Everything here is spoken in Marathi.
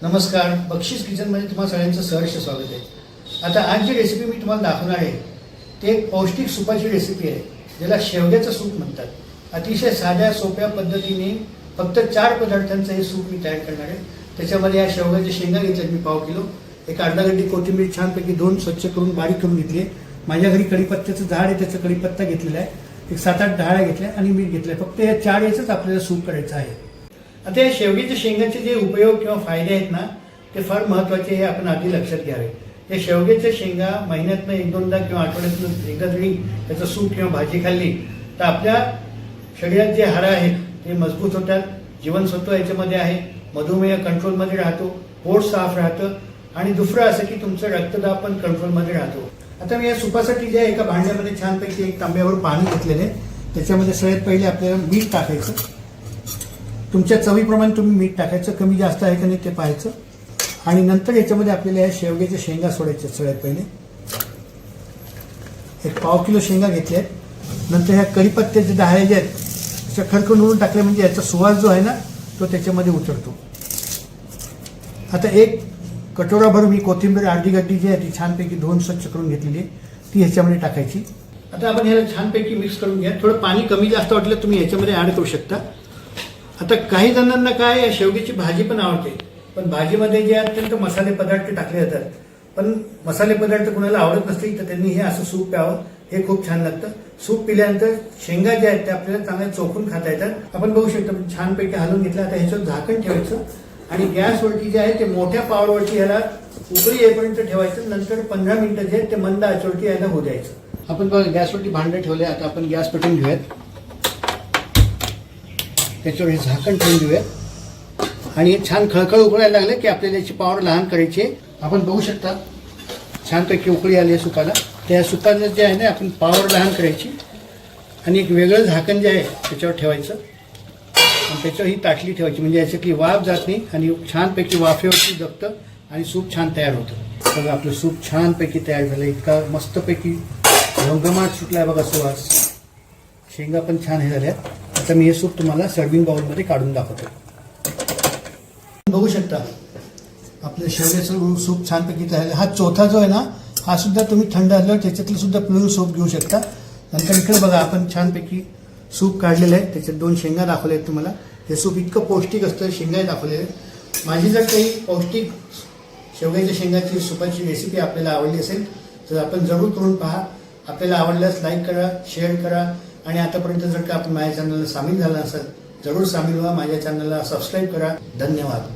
नमस्कार, बक्षीस किचनमध्ये तुम्हाला सगळ्यांचं सहर्ष स्वागत आहे। आता आज जी रेसिपी मी तुम्हाला दाखवणार आहे ते एक पौष्टिक सूपाची रेसिपी आहे, ज्याला शेवग्याचं सूप म्हणतात। अतिशय साध्या सोप्या पद्धतीने फक्त 4 पदार्थांचं हे सूप मी तयार करणार आहे। त्याच्यामध्ये या शेवग्याच्या शेंगा घेतल्यात मी पाव किलो, एक अर्धा गड्डी कोथिंबीर छानपैकी धुवून स्वच्छ करून बारीक करून घेतली आहे। माझ्या घरी कढीपत्त्याचं झाड आहे, त्याचा कढीपत्ता घेतलेला आहे, एक 7-8 डाळ्या घेतल्या आणि मीठ घेतलंय। फक्त या 4 याचंच आपल्याला सूप करायचं आहे। आता या शेवग्याच्या शेंगाचे जे उपयोग किंवा फायदे आहेत ना, ते फार महत्त्वाचे, हे आपण आधी लक्षात घ्यावे। या शेवग्याच्या शेंगा महिन्यातनं 1-2दा किंवा आठवड्यातून एकदा जरी त्याचं सूप किंवा भाजी खाल्ली तर आपल्या शरीरात जे हाडं आहेत ते मजबूत होतात, जीवनसत्व याच्यामध्ये आहे, मधुमेह कंट्रोलमध्ये राहतो, पोट साफ राहतं आणि दुसरं असं की तुमचं रक्तदाब पण कंट्रोलमध्ये राहतो। आता मी या सुपासाठी जे एका भांड्यामध्ये छानपैकी एक तांब्यावर पाणी घेतलेले, त्याच्यामध्ये सगळ्यात पहिले आपल्याला मीठ टाकायचं। तुमच्या चवीप्रमाणे तुम्ही मीठ टाकायचं, कमी जास्त आहे का नाही ते पाहायचं। आणि नंतर याच्यामध्ये आपल्याला या शेवग्याच्या शेंगा सोडायच्या। सगळ्यात पहिले एक पाव किलो शेंगा घेतल्या आहेत। नंतर ह्या कढीपत्त्याच्या डाळ्या ज्या आहेत त्या खरखून उडून टाकल्या, म्हणजे याचा सुवास जो आहे ना तो त्याच्यामध्ये उतरतो। आता एक कटोराभर मी कोथिंबीर अर्धी गड्डी जी आहे ती छानपैकी धुवून स्वच्छ करून घेतलेली आहे, ती ह्याच्यामध्ये टाकायची। आता आपण ह्याला छानपैकी मिक्स करून घ्या। थोडं पाणी कमी जास्त वाटलं तुम्ही ह्याच्यामध्ये ऍड करू शकता। आता काही जणांना काय या शेवग्याची भाजी पण आवडते, पण भाजीमध्ये जे अत्यंत मसाले पदार्थ टाकले जातात, पण मसाले पदार्थ कुणाला आवडत नसतील तर त्यांनी हे असं सूप प्यावं, हे खूप छान लागतं। सूप पिल्यानंतर शेंगा ज्या आहेत त्या आपल्याला चांगल्या चोखून खाता येतात। आपण बघू शकतो छानपैकी हलवून घेतलं। आता ह्याच्यावर झाकण ठेवायचं आणि गॅसवरती जे आहे ते मोठ्या पावरवरती ह्याला उकळी येईपर्यंत ठेवायचं। नंतर 15 मिनिटं जे आहेत ते मंद आचेवरती यायला होऊ द्यायचं। आपण बघा गॅसवरती भांडं ठेवले, आता आपण गॅस पेटवून घेऊयात, त्याच्यावर हे झाकण ठेवून देऊयात आणि हे छान खळखळ उकळायला लागले की आपल्याला याची पावर लहान करायची आहे। आपण बघू शकता छानपैकी उकळी आली आहे सुपाला। त्या सुपाला जे आहे ना आपण पावर लहान करायची आणि एक वेगळं झाकण जे आहे त्याच्यावर ठेवायचं आणि त्याच्यावर ही ताटली ठेवायची, म्हणजे याच्यातली वाफ जात नाही आणि छानपैकी वाफेवरती जगतं आणि सूप छान तयार होतं। बघा आपलं सूप छानपैकी तयार झालं, इतका मस्तपैकी घमघमाट सुटला आहे बघा सुवास। शेंगा पण छान हे झाल्यात। आता मी हे सूप तुम्हाला सर्विंग बाउलमध्ये काढून दाखवतो। बघू शकता आपलं शेवग्याचं सूप छानपैकी तयार. हा चौथा जो आहे ना, हा सुद्धा तुम्ही थंड झाल्यावर त्याच्यातलं सुद्धा पिळून सूप घेऊ शकता. नंतर इकडे बघा आपण छानपैकी सूप काढलेलं आहे, त्याच्यात 2 शेंगा दाखवल्या आहेत तुम्हाला. हे सूप इतकं पौष्टिक असतं, शेंगाही दाखवलेले आहेत. माझी जर काही पौष्टिक शेवग्याच्या शेंगाची सुपाची रेसिपी आपल्याला आवडली असेल तर आपण जरूर करून पहा. आपल्याला आवडल्यास लाईक करा, शेअर करा आणि आतापर्यंत जर का आपण माझ्या चॅनलला सामील झाला असाल जरूर सामील व्हा. माझ्या चॅनलला सबस्क्राईब करा. धन्यवाद.